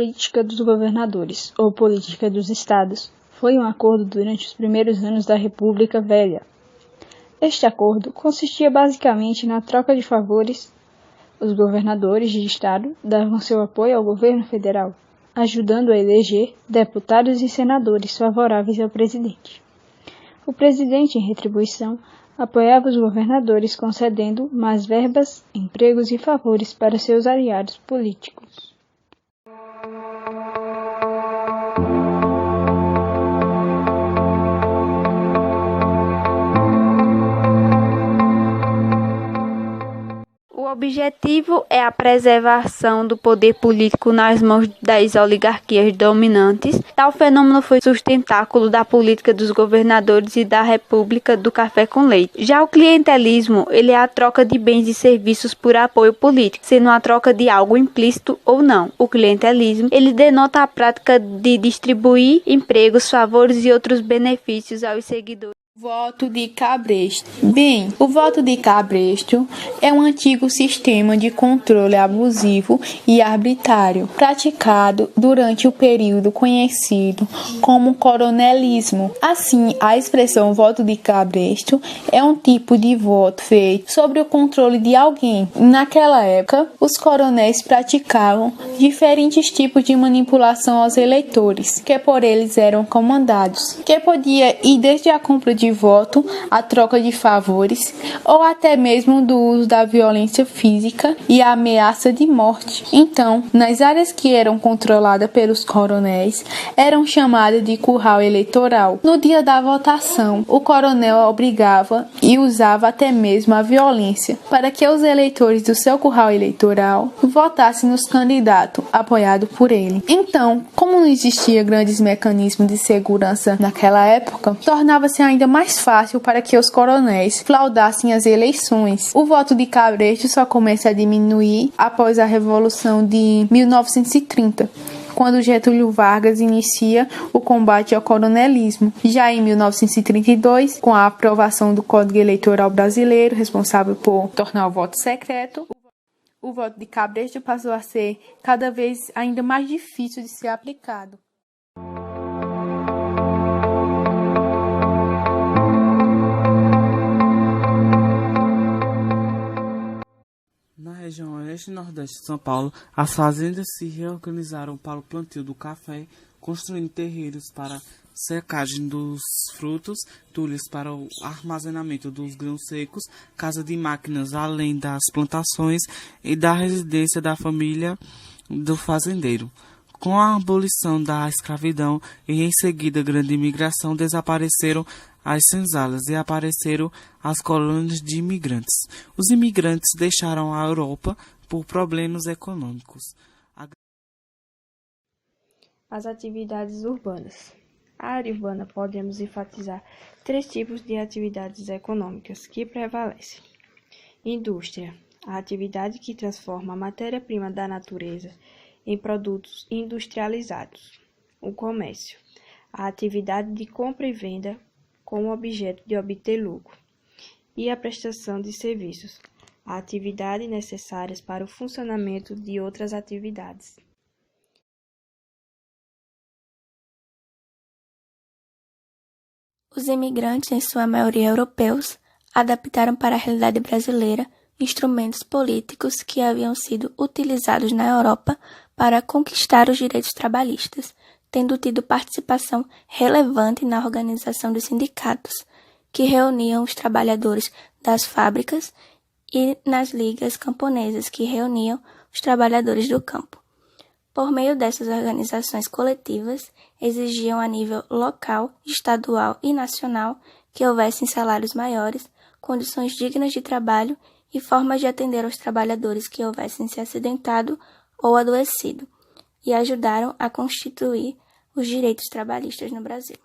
política dos governadores, ou política dos estados, foi um acordo durante os primeiros anos da República Velha. Este acordo consistia basicamente na troca de favores. Os governadores de estado davam seu apoio ao governo federal, ajudando a eleger deputados e senadores favoráveis ao presidente. O presidente, em retribuição, apoiava os governadores concedendo mais verbas, empregos e favores para seus aliados políticos. O objetivo é a preservação do poder político nas mãos das oligarquias dominantes. Tal fenômeno foi sustentáculo da política dos governadores e da República do Café com Leite. Já o clientelismo, ele é a troca de bens e serviços por apoio político, sendo a troca de algo implícito ou não. O clientelismo, ele denota a prática de distribuir empregos, favores e outros benefícios aos seguidores. Voto de cabresto. Bem, o voto de cabresto é um antigo sistema de controle abusivo e arbitrário, praticado durante o período conhecido como coronelismo. Assim, a expressão voto de cabresto é um tipo de voto feito sobre o controle de alguém. Naquela época, os coronéis praticavam diferentes tipos de manipulação aos eleitores, que por eles eram comandados, que podia ir desde a compra de voto, a troca de favores ou até mesmo do uso da violência física e a ameaça de morte. Então, nas áreas que eram controladas pelos coronéis, eram chamadas de curral eleitoral. No dia da votação, o coronel obrigava e usava até mesmo a violência para que os eleitores do seu curral eleitoral votassem nos candidatos apoiados por ele. Então, como não existia grandes mecanismos de segurança naquela época, tornava-se ainda mais fácil para que os coronéis fraudassem as eleições. O voto de cabresto só começa a diminuir após a Revolução de 1930, quando Getúlio Vargas inicia o combate ao coronelismo. Já em 1932, com a aprovação do Código Eleitoral Brasileiro, responsável por tornar o voto secreto, o voto de cabresto passou a ser cada vez ainda mais difícil de ser aplicado. Na região oeste e nordeste de São Paulo, as fazendas se reorganizaram para o plantio do café, construindo terreiros para secagem dos frutos, túneis para o armazenamento dos grãos secos, casa de máquinas além das plantações e da residência da família do fazendeiro. Com a abolição da escravidão e em seguida a grande imigração, desapareceram as senzalas e apareceram as colônias de imigrantes. Os imigrantes deixaram a Europa por problemas econômicos. As atividades urbanas. Na área urbana podemos enfatizar 3 tipos de atividades econômicas que prevalecem. Indústria, a atividade que transforma a matéria-prima da natureza em produtos industrializados. O comércio, a atividade de compra e venda com o objeto de obter lucro. E a prestação de serviços, a atividade necessária para o funcionamento de outras atividades. Os imigrantes, em sua maioria europeus, adaptaram para a realidade brasileira instrumentos políticos que haviam sido utilizados na Europa para conquistar os direitos trabalhistas, tendo tido participação relevante na organização dos sindicatos, que reuniam os trabalhadores das fábricas, e nas ligas camponesas, que reuniam os trabalhadores do campo. Por meio dessas organizações coletivas, exigiam a nível local, estadual e nacional que houvessem salários maiores, condições dignas de trabalho e formas de atender aos trabalhadores que houvessem se acidentado ou adoecido, e ajudaram a constituir os direitos trabalhistas no Brasil.